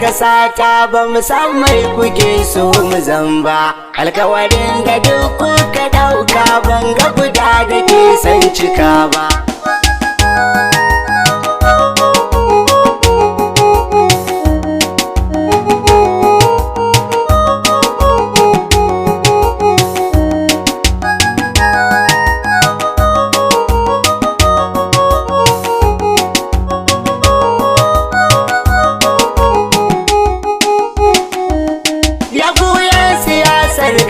kasata ba mu san mai kuke so mu zamba. Alkawarin da duk kuka dauka ban ga guda da ke san cika ba.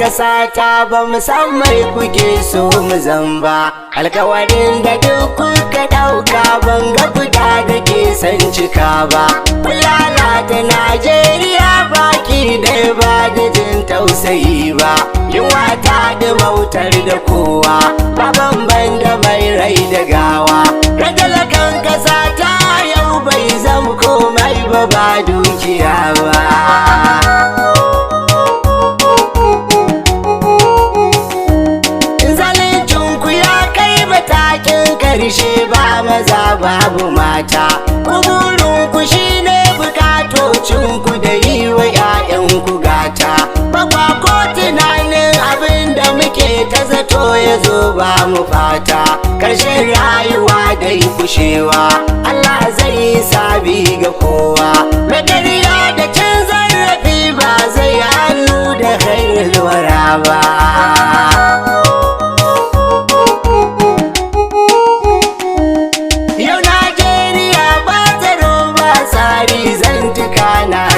Kasata ba mu san mai kuke so mu zamba. Alkawarin da duk kuka dauka ban ga guda da ke san cika ba. Lalata Najeriya baki ɗaya ba da jin tausayi ba. Yunwa ta mautar da kowa, ba banban da mai rai da gawa. Ragalakan kasa ta yau bai zam komai ba dukiya ba. Karshe ba maza babu mata, kuburinku shi ne bukatocinku da yi wa 'ya'yanku gata. Bakwa ko tunanin abin da muke ta zato ya zo ba mu fata. Karshen rayuwa dai kushewa, Allah zai yi sabi ga kowa. Magariya da cin zarafi ba zai hannu da khairul wara ba.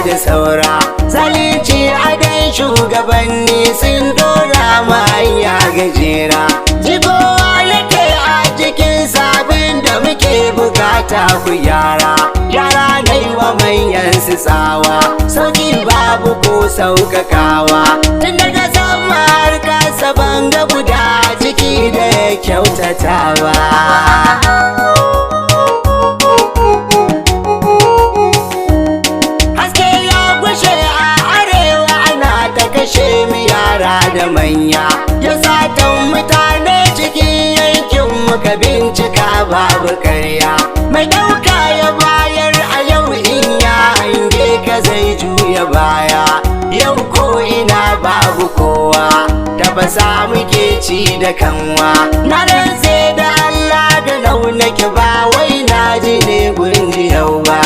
Da saura zalunci adan shugabanni sun dora manya gajera. Jigowa yake a cikin sabin da muke bukata ku gyara. Yara na yi wa manyan su tsawa, sauki babu ko saukakawa. Tun daga sama har kasa banga guda ciki da ya kyautata ba. Kashe mu yara da manya, ya satan mutane cikin yankin muka bincika babu karya. Mai dauka ya bayar a yau in ya hange ka zai juya baya. Yau ko ina babu kowa, tabasa muke ci da kanwa. Na rantse da Allah da launake ba wai na ji ne gunji yau ba.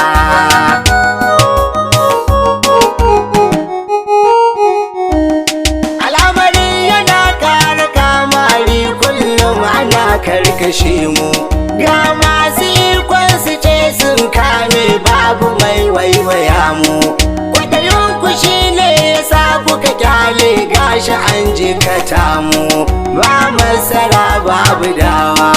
Karkashe mu ga masu ikon su ce sun kame babu mai waiwaya mu. Kwadayin ku shine yasa kuka kyale gashi an jikata mu. Ba masara babu dawa,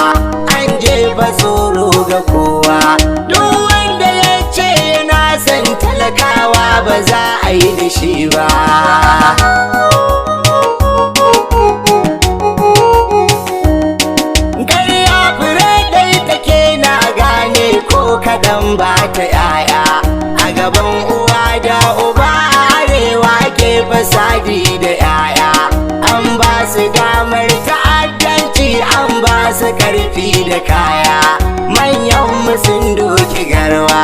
an jefa tsoro ga kowa. Duk wanda ya ce yana son talakawa ba za a yi da shi ba. Kadan ba ta yaya a gaban uwa da uba, arewa ke fasadi da yaya. An ba su damar ta'addanci, an ba su karfi da kaya. Manyan mu sun doki garwa,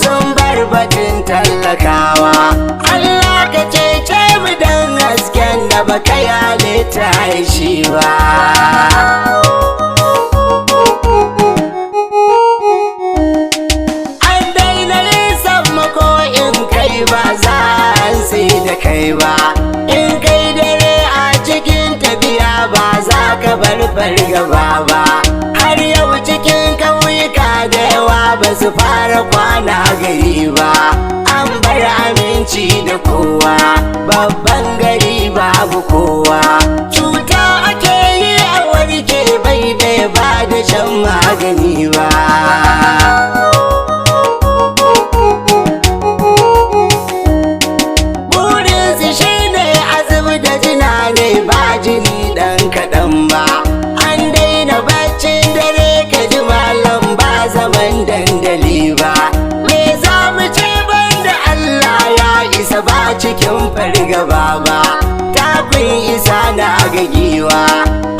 sun bar batun tallakawa. Allah ka cece mu dan hasken da baka yale ta shi ba. Ba za a sai da kai ba, in kai dare a cikin tafiya ba za ka bar fargaba ba. Har yau cikin ƙauyuka da yawa ba su fara kwana gari ba. An bar aminci da kowa, babban gari babu kowa. Cuta ake yi a warke bai ɗaya ba da shan magani ba. Ba jini dan kaɗan ba, an daina baccin dare ka ji malam ba zaman dandali ba. Me za mu ce banda Allah ya isa ba cikin fargaba ba. Takun isa na gagiwa,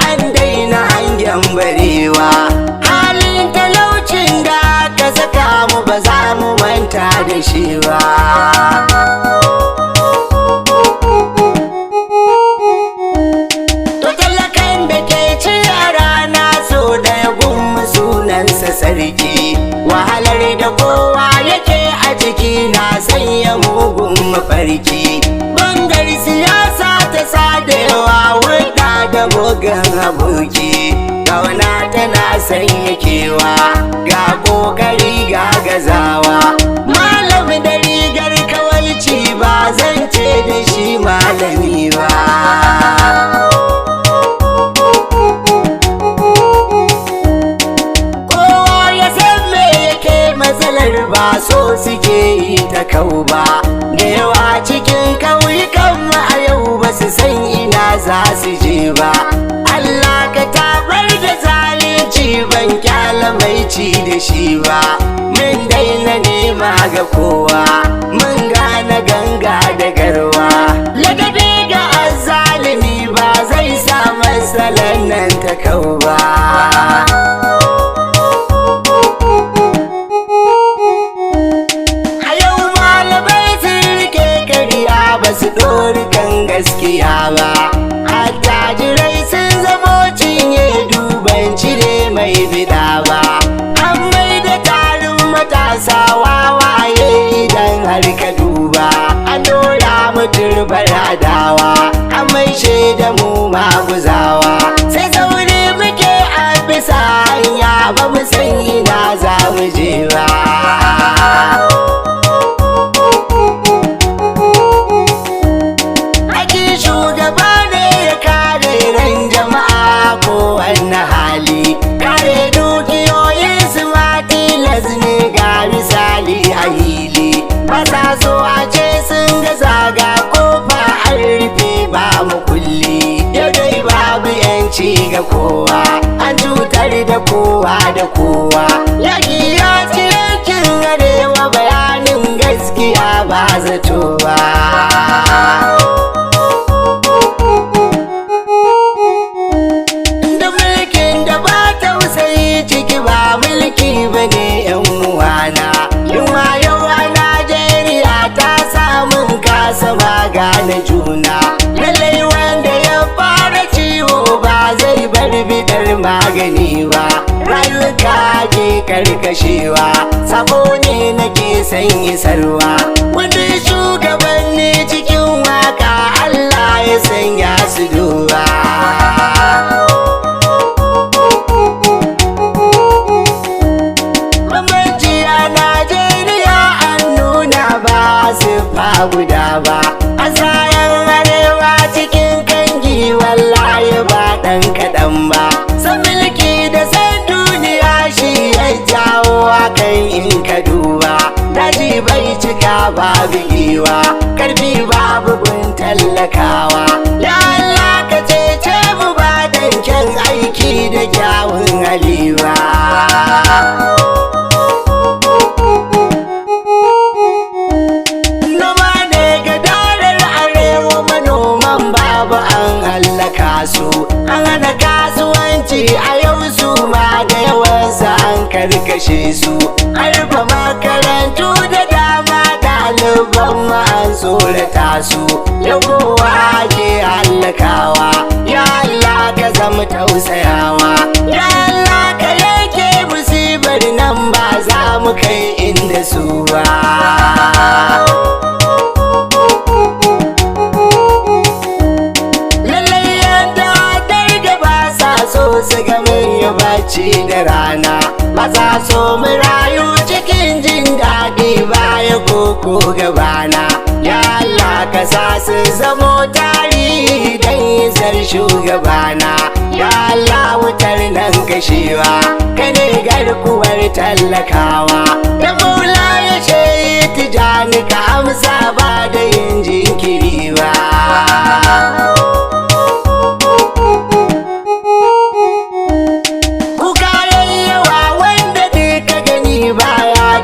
an daina hangen barewa. Halin talaucin da ka saka mu ba za mu manta da shi ba. sarki, wahalar da kowa yake a ciki na sanya mugun mafarki. Bangar siyasa ta sadewa hulɗa da mugun aboki, ƙauna tana sanya kewa, ga ƙoƙari ga gazawa. Malam da rigar kawalci ba zan ce da shi malami ba. Ba so suke yi ta kau ba, da yawa cikin kauyukan mu a yau ba su san ina za su je ba. Allah ka tabar da zalunci, ban kyala mai ci da shi ba. Mun daina nema ga kowa, mun gane ganga da garwa. Ladabi ga azzalumi ba zai sa matsalar nan ta kau ba. Ba su ɗori kan gaskiya ba, attajirai sun zamo cinye duban cire mai bida ba. An mai da tarin matasa wawaye idan har ka duba, an dora mu turbar adawa, an mai da mu maguzawa. Sai sauri muke a bisa hanya, ba mu san ina za mu je ba. Masa so a ce sun ga zaga kofa an rufe ba mu kulli, yau dai babu yanci ga kowa, an cutar da kowa da kowa. Yaki ya ci yankin arewa, bayanin gaskiya ba zato ba. Da mulkin da ba tausayi ciki ba mulki bane yan uwana. Yunwa yau ta samun kasa magana juna, lallai wanda ya fara ciwo ba zai bar bidar magani ba. Rayuka ke karkashewa, sabo ne nake son isarwa. Wanda shugabanni cikin waka Allah ya sanya su duba. Ba guda ba, a tsayan arewa cikin kangi wallahi ba ɗan kaɗan ba. San mulki da san duniya shi ya jawo hakan in ka duba. Daji bai cika babu giwa, karfi babu gun tallakawa. Ya Allah ka cece mu ba dan kyan aiki da kyawun hali ba. An hana kasuwanci a yau su ma da yawansa an karkashe su. An rufe makarantu da dama, ɗaliban ma an tsorata su. Yau kowa ke hallakawa, ya Allah ka zama tausayawa. Ya Allah ka yanke musibar nan, ba za mu kai inda su ba. Su ga mun yi bacci da rana, maza so mu rayu cikin jin daɗi baya koko gabana. Ya Allah ka sa su zamo tarihi don isar shugabana. Ya Allah wutar nan kashewa, ka ne garkuwar tallakawa. Da Maula ya ce Tijani ka amsa ba da yin jinkiri ba.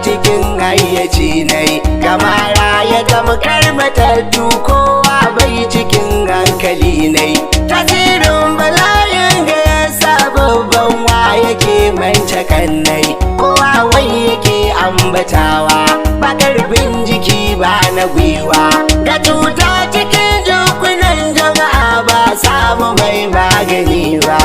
Cikin hayyaci nai, kamara ya tamkar matattu, kowa bai cikin hankali nai. Tasirin bala'in ga yasa babban wa yake mance kannai, kowa wai yake ambatawa, ba karfin jiki ba na gwiwa. Ga cuta cikin jikunan jama'a, ba samu mai magani ba.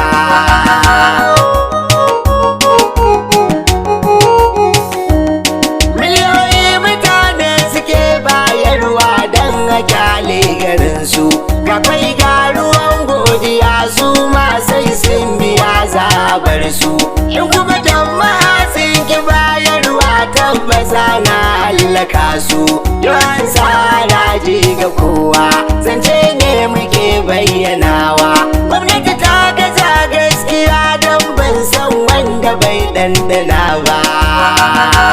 hallaka su. Yawan haraji ga kowa zance ne muke bayyanawa. Gwamnati ta gaza gaskiya don ban san wanda bai ɗanɗana ba.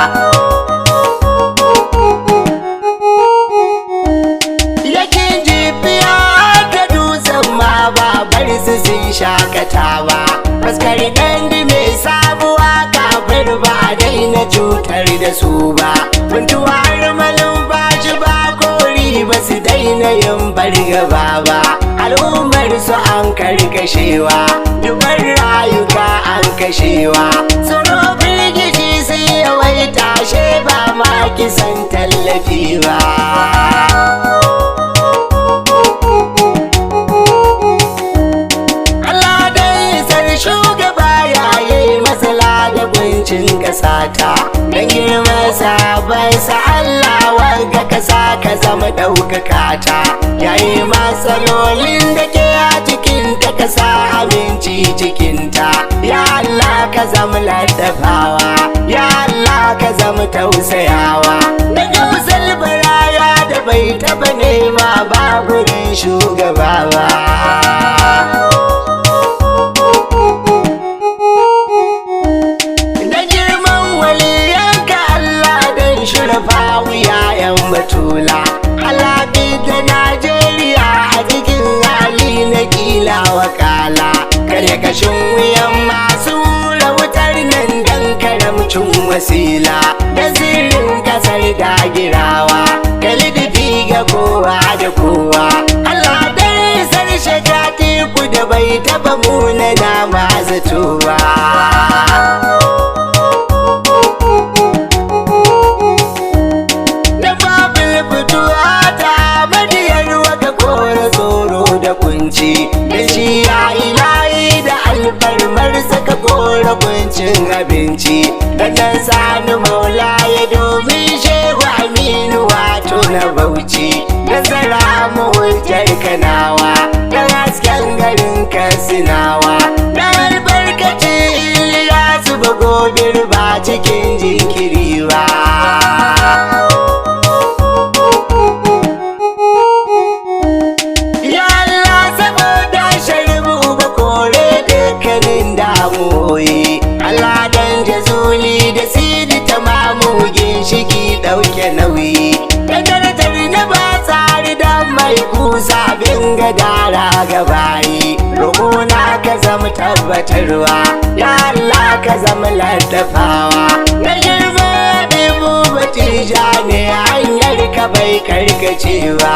Yakin jibiya da dutsen ma ba bar su sun shakata ba. Faskari ɗan mai sabuwa kafin ba daina cutar da su ba. Tuntuwa har malumfashi ba kori ba su daina yin bargaba ba. Al'ummar su an karkashewa, dubar rayuka an kashewa. Tsoro firgici sai yawaita she ba ma kisan tallafi ba. Shugaba yayi matsala da kuncin kasata don girma sabansa Allah wanga kasa ka zama ɗaukaka ta. Yayi matsalolin da ke a cikin ta kasa aminci cikinta. Ya Allah ka zama laddafawa, ya Allah ka zama tausayawa. Da gausar baraya da bai taba nema ba gurin shugaba ba. Shirafa wuyayen batula halabi da Najeriya a cikin hali na kila wakala. Kare kashin wuyan masu wutar nan dan karamcin wasila. Da zirin kasar dagirawa kalidifi ga kowa da kowa. Allah dai sarshe teku da bai taba munana ma zato ba. Da shi ya ilahi da alfarmar saka kora kuncin abinci. Da nan sani maula ya domin shehu aminu wato na bauchi. Nasara mahujjar kanawa da hasken garin kasinawa. Da albarkaci iliyasu ba gobir ba cikin jinkiri ba. Allah dan jazuli da sidi tamamu ginshiki ɗauke nauyi. Da darajar na ba tsari dan mai kusa bin gadara gabayi. Rukuna ka zama tabbatarwa, ya Allah ka zama laddafawa. Na girma ɗibu batija ne hanyar ka bai karkacewa.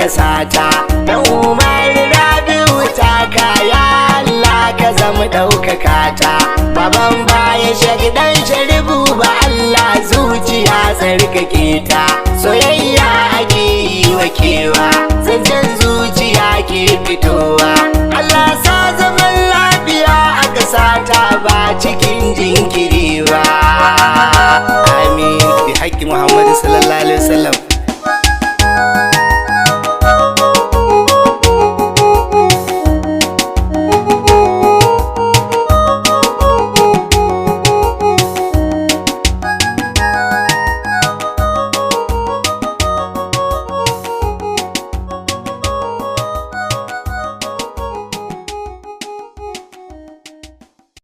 Kasata dan Umar Rabi'u Taka, ya Allah ka zama ɗaukaka ta. Baban baya shagidan sharibu ba Allah zuciya tsarkake ta. Soyayya ake yi wa kewa, zancen zuciya ke fitowa. Allah sa zaman lafiya a kasata ba cikin jinkiri ba. Amin bi haƙƙi Muhammadu sallallahu alaihi wasallam.